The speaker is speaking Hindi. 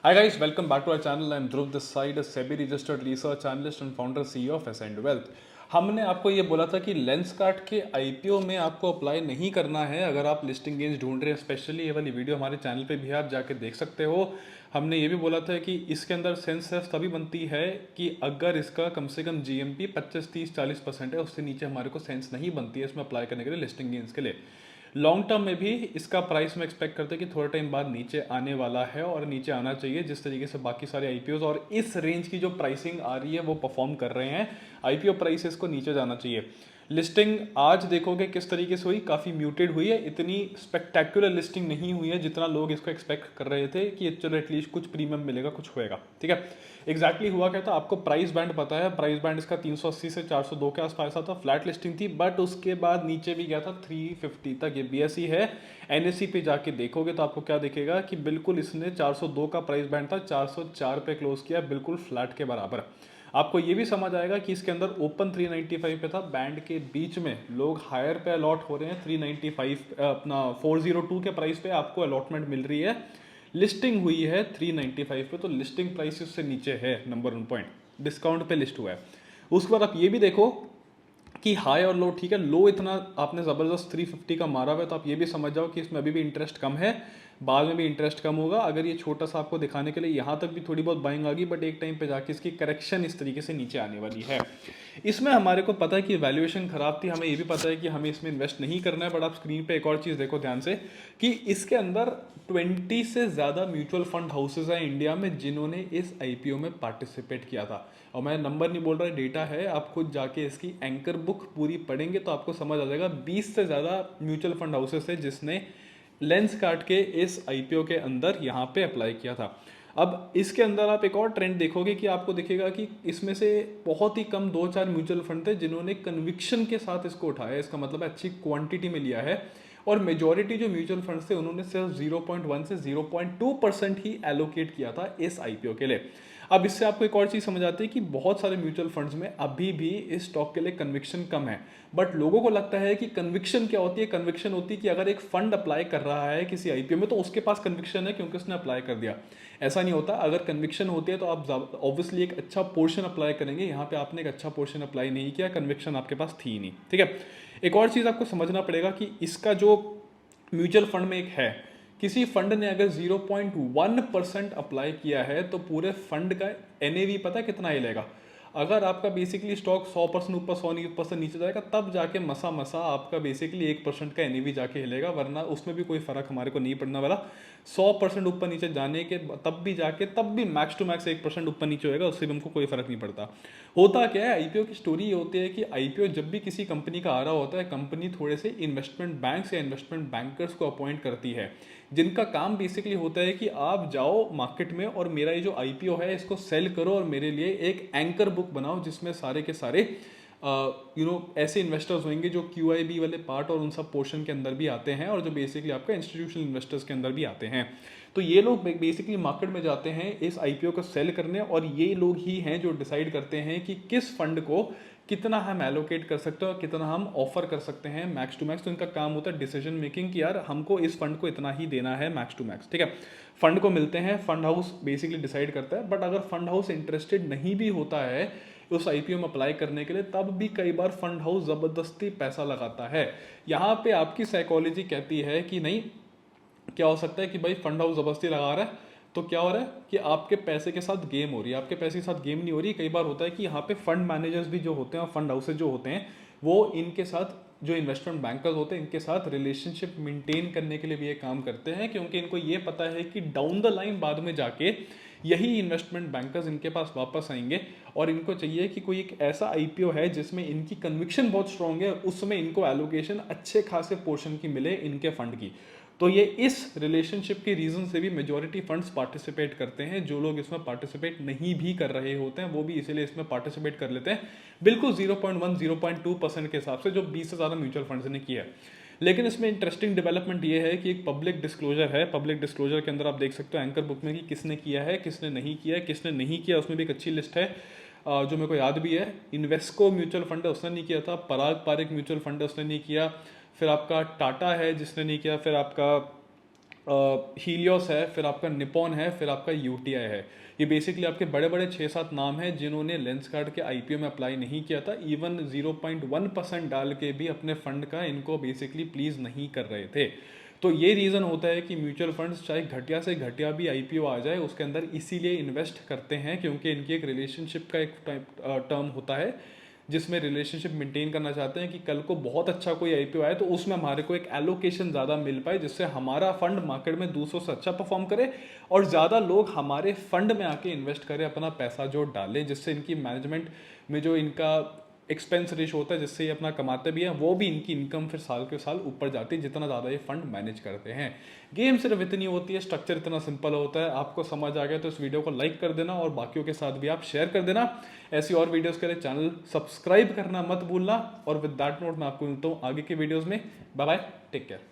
Hi guys, welcome back to our channel. I'm Dhruv this side, a SEBI registered research analyst and founder CEO of Ascend Wealth. हमने आपको ये बोला था कि लेंसकार्ट के आईपीओ में आपको अप्लाई नहीं करना है अगर आप लिस्टिंग गेन्स ढूंढ रहे हैं। स्पेशली ये वाली वीडियो हमारे चैनल पे भी आप जाके देख सकते हो। हमने ये भी बोला था कि इसके अंदर सेंस सिर्फ तभी बनती है कि अगर इसका कम से कम जीएमपी 25-30-40% है, उससे नीचे हमारे को सेंस नहीं बनती है इसमें अप्लाई करने के लिए लिस्टिंग गेन्स के लिए। लॉन्ग टर्म में भी इसका प्राइस में एक्सपेक्ट करते हैं कि थोड़ा टाइम बाद नीचे आने वाला है और नीचे आना चाहिए, जिस तरीके से बाकी सारे आईपीओ और इस रेंज की जो प्राइसिंग आ रही है वो परफॉर्म कर रहे हैं। आईपीओ प्राइसेस को नीचे जाना चाहिए। लिस्टिंग आज देखोगे किस तरीके से हुई, काफ़ी म्यूटेड हुई है। इतनी स्पेक्टेकुलर लिस्टिंग नहीं हुई है जितना लोग इसको एक्सपेक्ट कर रहे थे कि चलो एटलीस्ट कुछ प्रीमियम मिलेगा, कुछ होएगा। ठीक है, एग्जैक्टली हुआ क्या था, आपको प्राइस बैंड पता है। प्राइस बैंड इसका 380 से 402 के आसपास था, फ्लैट लिस्टिंग थी, बट उसके बाद नीचे भी गया था 350 तक। ये बीएसई है, एनएसई पे जाके देखोगे तो आपको क्या दिखेगा कि बिल्कुल इसने 402 का प्राइस बैंड था, 404 पे क्लोज किया, बिल्कुल फ्लैट के बराबर। आपको ये भी समझ आएगा कि इसके अंदर ओपन 395 पे था, बैंड के बीच में लोग हायर पे अलॉट हो रहे हैं। 395 अपना 402 के प्राइस पे आपको अलॉटमेंट मिल रही है। लिस्टिंग हुई है 395 पे, तो लिस्टिंग प्राइस उससे नीचे है। नंबर 1 पॉइंट, डिस्काउंट पे लिस्ट हुआ है। उसके बाद आप ये भी देखो कि हाई और लो, ठीक है, लो इतना आपने ज़बरदस्त 350 का मारा हुआ है, तो आप ये भी समझ जाओ कि इसमें अभी भी इंटरेस्ट कम है, बाद में भी इंटरेस्ट कम होगा। अगर ये छोटा सा आपको दिखाने के लिए यहाँ तक भी थोड़ी बहुत बाइंग आ गई, बट एक टाइम पे जाके इसकी करेक्शन इस तरीके से नीचे आने वाली है। इसमें हमारे को पता है कि वैल्यूएशन खराब थी, हमें ये भी पता है कि हमें इसमें इन्वेस्ट नहीं करना है। बट आप स्क्रीन पे एक और चीज़ देखो ध्यान से कि इसके अंदर 20 से ज़्यादा म्यूचुअल फंड हाउसेज हैं इंडिया में जिन्होंने इस आईपीओ में पार्टिसिपेट किया था। और मैं नंबर नहीं बोल रहा, डेटा है, आप खुद जाके इसकी एंकर बुक पूरी पढ़ेंगे तो आपको समझ आ जाएगा। 20 से ज़्यादा म्यूचुअल फंड हाउसेस है जिसने लेंसकार्ट के इस आईपीओ के अंदर यहाँ पे अप्लाई किया था। अब इसके अंदर आप एक और ट्रेंड देखोगे कि आपको दिखेगा कि इसमें से बहुत ही कम 2-4 म्यूचुअल फंड थे जिन्होंने कन्विक्शन के साथ इसको उठाया। इसका मतलब है अच्छी क्वांटिटी में लिया है। और मेजॉरिटी जो म्यूचुअल फंड्स थे उन्होंने सिर्फ 0.1 से 0.2% ही एलोकेट किया था इस आईपीओ के लिए। अब इससे आपको एक और चीज़ समझ आती है कि बहुत सारे म्यूचुअल फंड्स में अभी भी इस स्टॉक के लिए कन्विक्शन कम है। बट लोगों को लगता है कि कन्विक्शन क्या होती है। कन्विक्शन होती है कि अगर एक फंड अप्लाई कर रहा है किसी आईपीओ में तो उसके पास कन्विक्शन है क्योंकि उसने अप्लाई कर दिया। ऐसा नहीं होता। अगर कन्विक्शन होती है तो आप ऑब्वियसली एक अच्छा पोर्शन अप्लाई करेंगे। यहाँ पे आपने एक अच्छा पोर्शन अप्लाई नहीं किया, कन्विक्शन आपके पास थी नहीं। ठीक है, एक और चीज़ आपको समझना पड़ेगा कि इसका जो म्यूचुअल फंड में एक है, किसी फंड ने अगर 0.1% अप्लाई किया है तो पूरे फंड का एनएवी पता है कितना हिलेगा। अगर आपका बेसिकली स्टॉक 100% ऊपर 100% नीचे जाएगा तब जाके मसा मसा आपका बेसिकली 1% का एनएवी जाके हिलेगा, वरना उसमें भी कोई फर्क हमारे को नहीं पड़ने वाला। 100% ऊपर नीचे जाने के तब भी मैक्स टू मैक्स 1% ऊपर नीचे होएगा, उससे भी हमको कोई फर्क नहीं पड़ता। होता क्या है, आईपीओ की स्टोरी ये होती है कि आईपीओ जब भी किसी कंपनी का आ रहा होता है, कंपनी थोड़े से इन्वेस्टमेंट बैंक या इन्वेस्टमेंट बैंकर्स को अपॉइंट करती है जिनका काम बेसिकली होता है कि आप जाओ मार्केट में और मेरा ये जो आईपीओ है इसको सेल करो और मेरे लिए एक एंकर बुक बनाओ जिसमें सारे के सारे ऐसे इन्वेस्टर्स होंगे जो क्यूआईबी वाले पार्ट और उन सब पोर्शन के अंदर भी आते हैं और जो बेसिकली आपका इंस्टीट्यूशनल इन्वेस्टर्स के अंदर भी आते हैं। तो ये लोग बेसिकली मार्केट में जाते हैं इस आईपीओ को सेल करने, और ये लोग ही हैं जो डिसाइड करते हैं कि किस फंड को कितना हम एलोकेट कर सकते हैं और कितना हम ऑफर कर सकते हैं मैक्स टू मैक्स। तो इनका काम होता है डिसीजन मेकिंग कि यार हमको इस फंड को इतना ही देना है मैक्स टू मैक्स। ठीक है, फंड को मिलते हैं, फंड हाउस बेसिकली डिसाइड करता है। बट अगर फंड हाउस इंटरेस्टेड नहीं भी होता है उस आईपीओ में अप्लाई करने के लिए, तब भी कई बार फंड हाउस ज़बरदस्ती पैसा लगाता है। यहाँ पे आपकी साइकोलॉजी कहती है कि नहीं, क्या हो सकता है कि भाई फंड हाउस ज़बरदस्ती लगा रहा है तो क्या हो रहा है कि आपके पैसे के साथ गेम हो रही है। आपके पैसे के साथ गेम नहीं हो रही। कई बार होता है कि यहाँ पे फंड मैनेजर्स भी जो होते हैं और फंड हाउसेज जो होते हैं वो इनके साथ जो इन्वेस्टमेंट बैंकर्स होते हैं इनके साथ रिलेशनशिप मेंटेन करने के लिए भी ये काम करते हैं, क्योंकि इनको ये पता है कि डाउन द लाइन बाद में जाके यही इन्वेस्टमेंट बैंकर्स इनके पास वापस आएंगे और इनको चाहिए कि कोई एक ऐसा आईपीओ है जिसमें इनकी कन्विक्शन बहुत स्ट्रांग है, उसमें इनको एलोकेशन अच्छे खासे पोर्शन की मिले इनके फंड की। तो ये इस रिलेशनशिप के रीजन से भी मेजॉरिटी फंड्स पार्टिसिपेट करते हैं। जो लोग इसमें पार्टिसिपेट नहीं भी कर रहे होते हैं वो भी इसीलिए इसमें पार्टिसिपेट कर लेते हैं, बिल्कुल 0.1-0.2% के हिसाब से जो 20 से ज़्यादा म्यूचुअल फंड्स ने किया है। लेकिन इसमें इंटरेस्टिंग डेवलपमेंट ये है कि एक पब्लिक डिस्क्लोजर है। पब्लिक डिस्क्लोजर के अंदर आप देख सकते हो एंकर बुक में कि किसने किया है, किसने नहीं किया है, किसने नहीं किया उसमें भी एक अच्छी लिस्ट है जो मेरे को याद भी है। इन्वेस्को म्यूचुअल फंड है उसने नहीं किया था, पराग पारिक म्यूचुअल फंड है उसने नहीं किया, फिर आपका टाटा है जिसने नहीं किया, फिर आपका हीलियोस है, फिर आपका निपॉन है, फिर आपका यूटीआई है। ये बेसिकली आपके बड़े बड़े 6-7 नाम हैं जिन्होंने लेंसकार्ट के आईपीओ में अप्लाई नहीं किया था। इवन 0.1% डाल के भी अपने फंड का इनको बेसिकली प्लीज़ नहीं कर रहे थे। तो ये रीज़न होता है कि म्यूचुअल फंड्स चाहे घटिया से घटिया भी आईपीओ आ जाए उसके अंदर इसीलिए इन्वेस्ट करते हैं क्योंकि इनकी एक रिलेशनशिप का एक टर्म होता है जिसमें रिलेशनशिप मेंटेन करना चाहते हैं कि कल को बहुत अच्छा कोई आईपीओ आए तो उसमें हमारे को एक एलोकेशन ज़्यादा मिल पाए जिससे हमारा फंड मार्केट में दूसरों से अच्छा परफॉर्म करे और ज़्यादा लोग हमारे फंड में आके इन्वेस्ट करें, अपना पैसा जो डालें, जिससे इनकी मैनेजमेंट में जो इनका एक्सपेंस रेशो होता है जिससे ये अपना कमाते भी हैं वो भी इनकी इनकम फिर साल के साल ऊपर जाती है जितना ज़्यादा ये फंड मैनेज करते हैं। गेम सिर्फ इतनी होती है, स्ट्रक्चर इतना सिंपल होता है। आपको समझ आ गया तो इस वीडियो को लाइक कर देना और बाकियों के साथ भी आप शेयर कर देना। ऐसी और वीडियोस के लिए चैनल सब्सक्राइब करना मत भूलना। और विद दैट नोट मैं आपको मिलता हूँ आगे के वीडियोज़ में। Bye bye, take care.